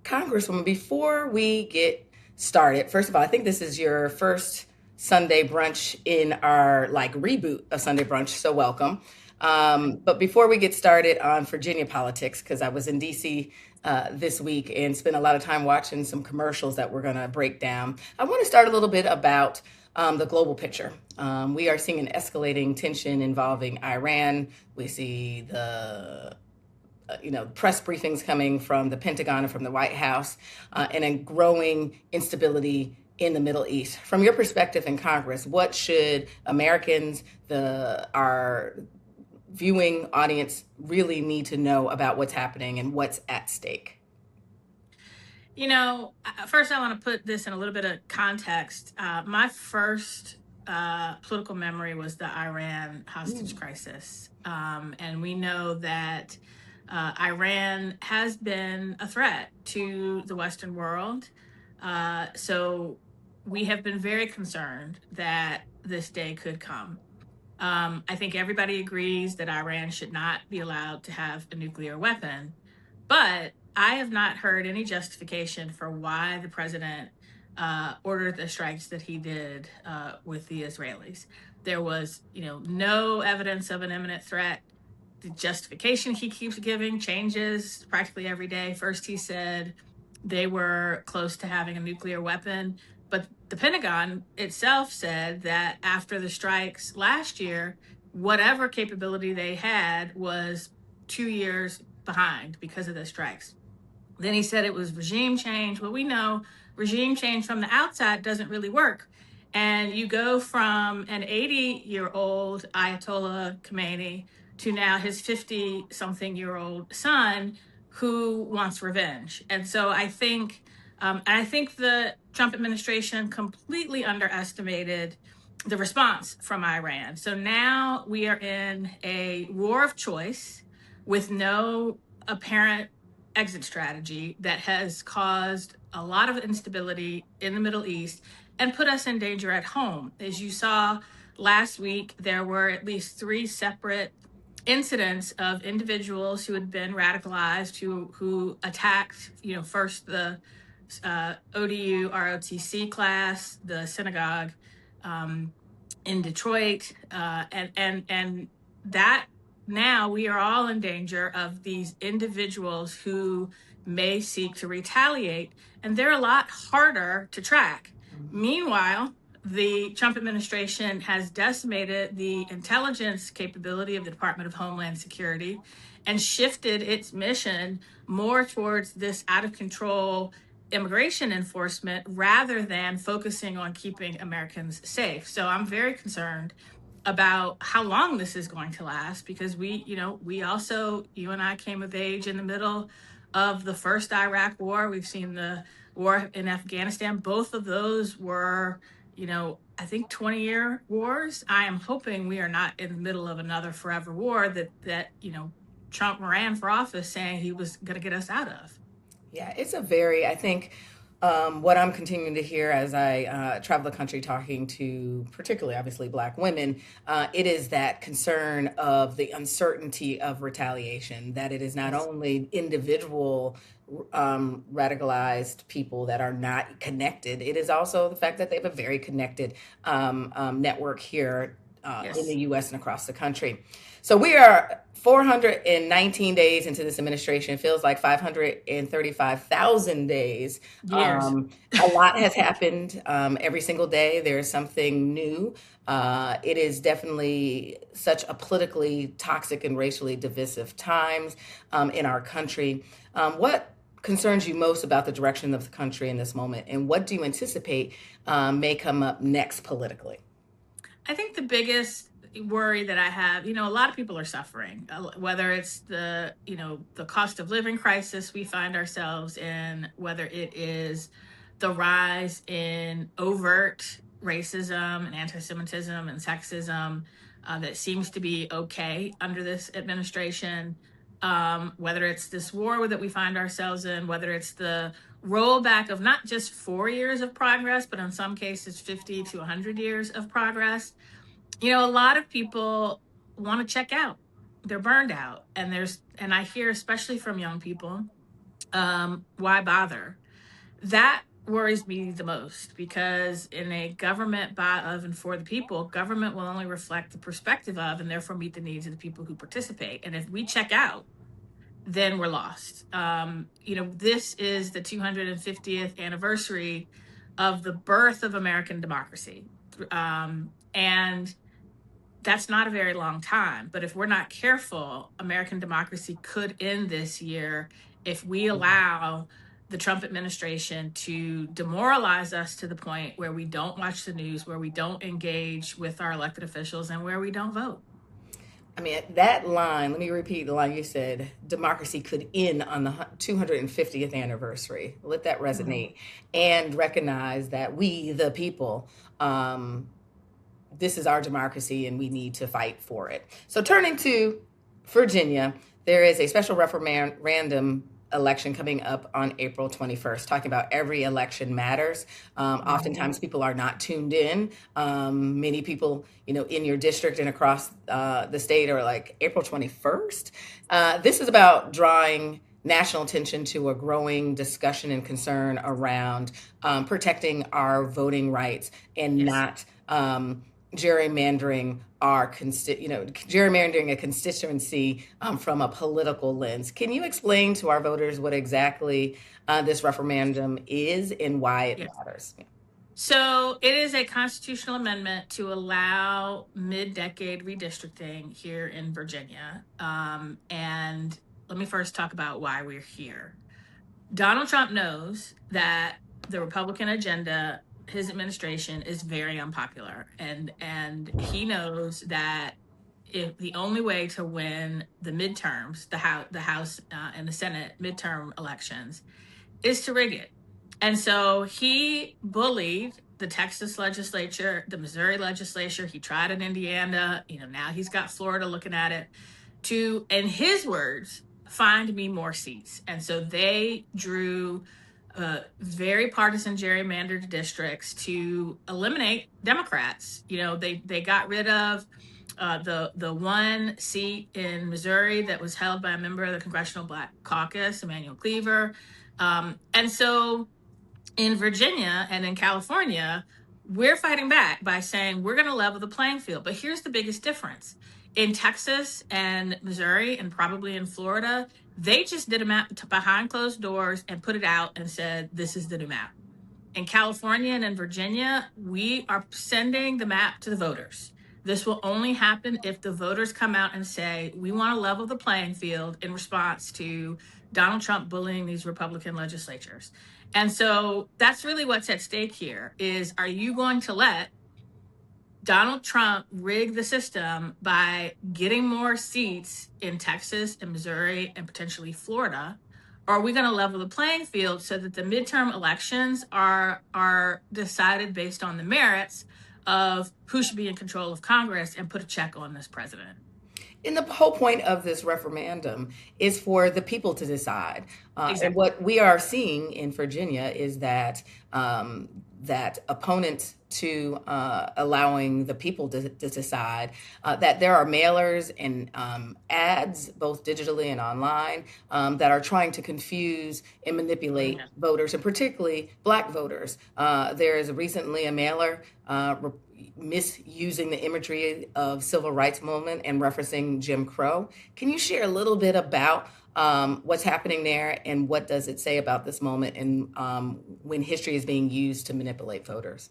Congresswoman, before we get started, first of all, I think this is your first Sunday brunch in our like reboot of Sunday brunch, so welcome. But before we get started on Virginia politics, because I was in DC this week and spent a lot of time watching some commercials that we're going to break down, I want to start a little bit about the global picture. We are seeing an escalating tension involving Iran. We see the press briefings coming from the Pentagon and from the White House, and a growing instability in the Middle East. From your perspective in Congress, what should Americans, our viewing audience, really need to know about what's happening and what's at stake? First I want to put this in a little bit of context. My first political memory was the Iran hostage crisis. And we know that Iran has been a threat to the Western world. So we have been very concerned that this day could come. I think everybody agrees that Iran should not be allowed to have a nuclear weapon, but I have not heard any justification for why the president ordered the strikes that he did with the Israelis. There was, no evidence of an imminent threat. The justification he keeps giving changes practically every day. First, he said they were close to having a nuclear weapon, but the Pentagon itself said that after the strikes last year, whatever capability they had was 2 years behind because of the strikes. Then he said it was regime change. Well, we know regime change from the outside doesn't really work. And you go from an 80-year-old Ayatollah Khomeini to now his 50-something-year-old son who wants revenge. And so I think the Trump administration completely underestimated the response from Iran. So now we are in a war of choice with no apparent exit strategy that has caused a lot of instability in the Middle East and put us in danger at home. As you saw last week, there were at least 3 separate incidents of individuals who had been radicalized, who attacked, first the ODU ROTC class, the synagogue in Detroit, and that now we are all in danger of these individuals who may seek to retaliate, and they're a lot harder to track. Meanwhile, the Trump administration has decimated the intelligence capability of the Department of Homeland Security and shifted its mission more towards this out of control immigration enforcement rather than focusing on keeping Americans safe. So I'm very concerned about how long this is going to last, because we also, you and I came of age in the middle of the first Iraq war. We've seen the war in Afghanistan. Both of those were, I think 20-year wars. I am hoping we are not in the middle of another forever war that Trump ran for office saying he was going to get us out of. Yeah, I think what I'm continuing to hear as I travel the country talking to particularly, obviously, Black women, it is that concern of the uncertainty of retaliation, that it is not Yes. only individual radicalized people that are not connected, it is also the fact that they have a very connected network here in the Yes. US and across the country. So we are 419 days into this administration. It feels like 535,000 days. Years. A lot has happened every single day. There is something new. It is definitely such a politically toxic and racially divisive times in our country. What concerns you most about the direction of the country in this moment, and what do you anticipate may come up next politically? I think the biggest worry that I have, a lot of people are suffering, whether it's the cost of living crisis we find ourselves in, whether it is the rise in overt racism and anti-Semitism and sexism that seems to be okay under this administration, whether it's this war that we find ourselves in, whether it's the rollback of not just 4 years of progress, but in some cases 50 to 100 years of progress. A lot of people want to check out. They're burned out. And I hear, especially from young people, Why bother? That worries me the most, because in a government by, of, and for the people, government will only reflect the perspective of and therefore meet the needs of the people who participate. And if we check out, then we're lost. This is the 250th anniversary of the birth of American democracy. And that's not a very long time. But if we're not careful, American democracy could end this year if we allow the Trump administration to demoralize us to the point where we don't watch the news, where we don't engage with our elected officials, and where we don't vote. I mean, that line, let me repeat the line you said: democracy could end on the 250th anniversary. Let that resonate, and recognize that we, the people, this is our democracy and we need to fight for it. So, turning to Virginia, there is a special referendum election coming up on April 21st, talking about every election matters. Oftentimes people are not tuned in. Many people, in your district and across the state are like, April 21st? This is about drawing national attention to a growing discussion and concern around protecting our voting rights and not gerrymandering gerrymandering a constituency from a political lens. Can you explain to our voters what exactly this referendum is and why it matters? So it is a constitutional amendment to allow mid-decade redistricting here in Virginia. And let me first talk about why we're here. Donald Trump knows that the Republican agenda, his administration, is very unpopular, and he knows that if the only way to win the midterms, the House and the Senate midterm elections, is to rig it. And so he bullied the Texas legislature, the Missouri legislature. He tried in Indiana. Now he's got Florida looking at it to, in his words, find me more seats. And so they drew very partisan gerrymandered districts to eliminate Democrats. They got rid of the one seat in Missouri that was held by a member of the Congressional Black Caucus, Emmanuel Cleaver. And so in Virginia and in California, we're fighting back by saying we're going to level the playing field. But here's the biggest difference. In Texas and Missouri and probably in Florida, they just did a map behind closed doors and put it out and said, this is the new map. In California and in Virginia, we are sending the map to the voters. This will only happen if the voters come out and say, we want to level the playing field in response to Donald Trump bullying these Republican legislatures. And so that's really what's at stake here is, are you going to let Donald Trump rig the system by getting more seats in Texas and Missouri and potentially Florida? Or are we going to level the playing field so that the midterm elections are decided based on the merits of who should be in control of Congress and put a check on this president? And the whole point of this referendum is for the people to decide. Exactly. And what we are seeing in Virginia is that that opponents to allowing the people to decide, that there are mailers and ads, both digitally and online, that are trying to confuse and manipulate voters, and particularly Black voters. There is recently a mailer misusing the imagery of civil rights movement and referencing Jim Crow. Can you share a little bit about what's happening there and what does it say about this moment and when history is being used to manipulate voters?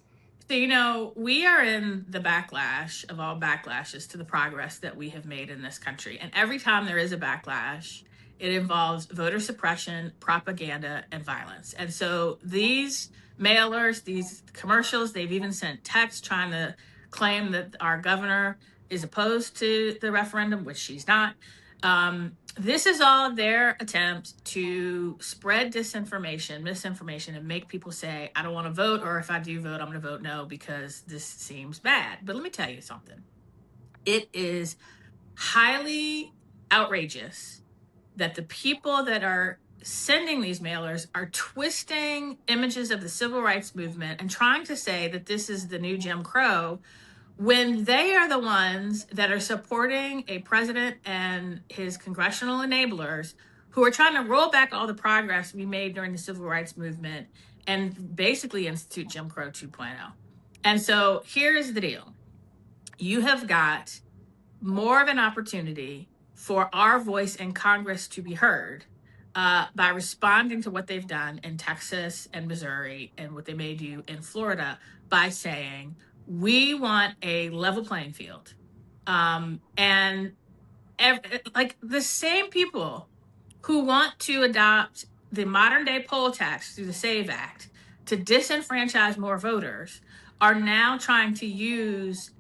So, we are in the backlash of all backlashes to the progress that we have made in this country. And every time there is a backlash, it involves voter suppression, propaganda, and violence. And so these mailers, these commercials, they've even sent texts trying to claim that our governor is opposed to the referendum, which she's not. This is all their attempt to spread disinformation, misinformation, and make people say, I don't want to vote, or if I do vote, I'm going to vote no because this seems bad. But let me tell you something. It is highly outrageous that the people that are sending these mailers are twisting images of the civil rights movement and trying to say that this is the new Jim Crow, when they are the ones that are supporting a president and his congressional enablers who are trying to roll back all the progress we made during the civil rights movement and basically institute Jim Crow 2.0. And so here's the deal. You have got more of an opportunity for our voice in Congress to be heard by responding to what they've done in Texas and Missouri and what they may do in Florida by saying, we want a level playing field. And like the same people who want to adopt the modern day poll tax through the SAVE Act to disenfranchise more voters are now trying to use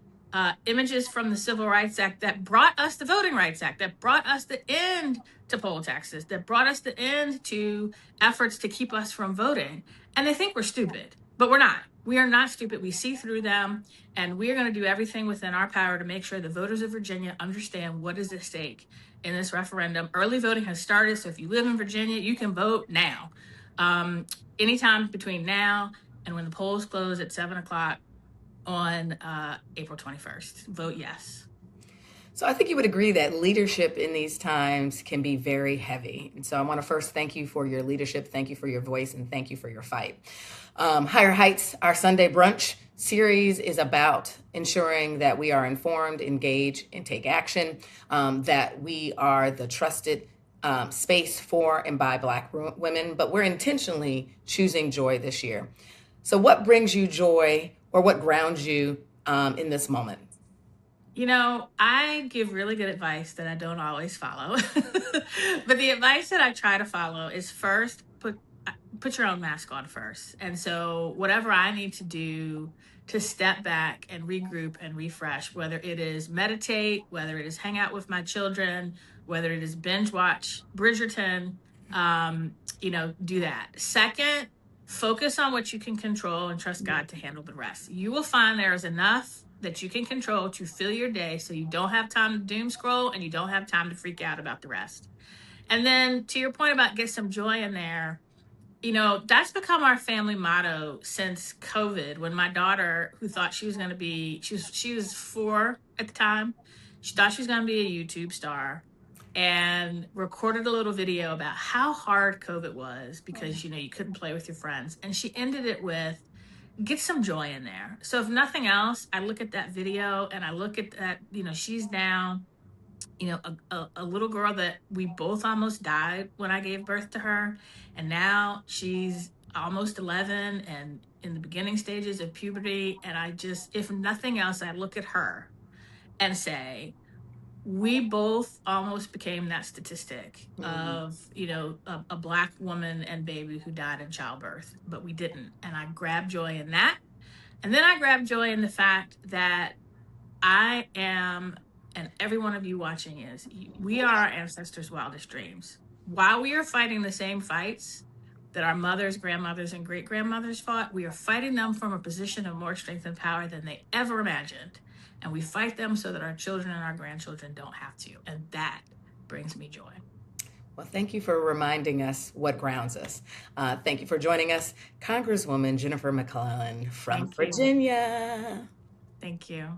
images from the Civil Rights Act that brought us the Voting Rights Act, that brought us the end to poll taxes, that brought us the end to efforts to keep us from voting. And they think we're stupid, but we're not. We are not stupid. We see through them, and we are going to do everything within our power to make sure the voters of Virginia understand what is at stake in this referendum. Early voting has started, so if you live in Virginia, you can vote now. Anytime between now and when the polls close at 7 o'clock on April 21st. Vote yes. So I think you would agree that leadership in these times can be very heavy. And so I want to first thank you for your leadership, thank you for your voice, and thank you for your fight. Higher Heights, our Sunday brunch series, is about ensuring that we are informed, engage, and take action, that we are the trusted space for and by Black women, but we're intentionally choosing joy this year. So what brings you joy, or what grounds you in this moment? You know, I give really good advice that I don't always follow. But the advice that I try to follow is first, put your own mask on first. And so whatever I need to do to step back and regroup and refresh, whether it is meditate, whether it is hang out with my children, whether it is binge watch Bridgerton, do that. Second, focus on what you can control and trust God to handle the rest. You will find there is enough that you can control to fill your day so you don't have time to doom scroll and you don't have time to freak out about the rest. And then to your point about get some joy in there, that's become our family motto since COVID, when my daughter, who thought she was going to be, she was 4 at the time, she thought she was going to be a YouTube star, and recorded a little video about how hard COVID was because, you couldn't play with your friends. And she ended it with, get some joy in there. So if nothing else, I look at that video and I look at that, she's down, a little girl that we both almost died when I gave birth to her. And now she's almost 11 and in the beginning stages of puberty. And I just, if nothing else, I look at her and say, we both almost became that statistic of, a Black woman and baby who died in childbirth, but we didn't. And I grabbed joy in that. And then I grabbed joy in the fact that I am, and every one of you watching is, we are our ancestors' wildest dreams. While we are fighting the same fights that our mothers, grandmothers, and great-grandmothers fought, we are fighting them from a position of more strength and power than they ever imagined. And we fight them so that our children and our grandchildren don't have to. And that brings me joy. Well, thank you for reminding us what grounds us. Thank you for joining us, Congresswoman Jennifer McClellan from Virginia. Thank you.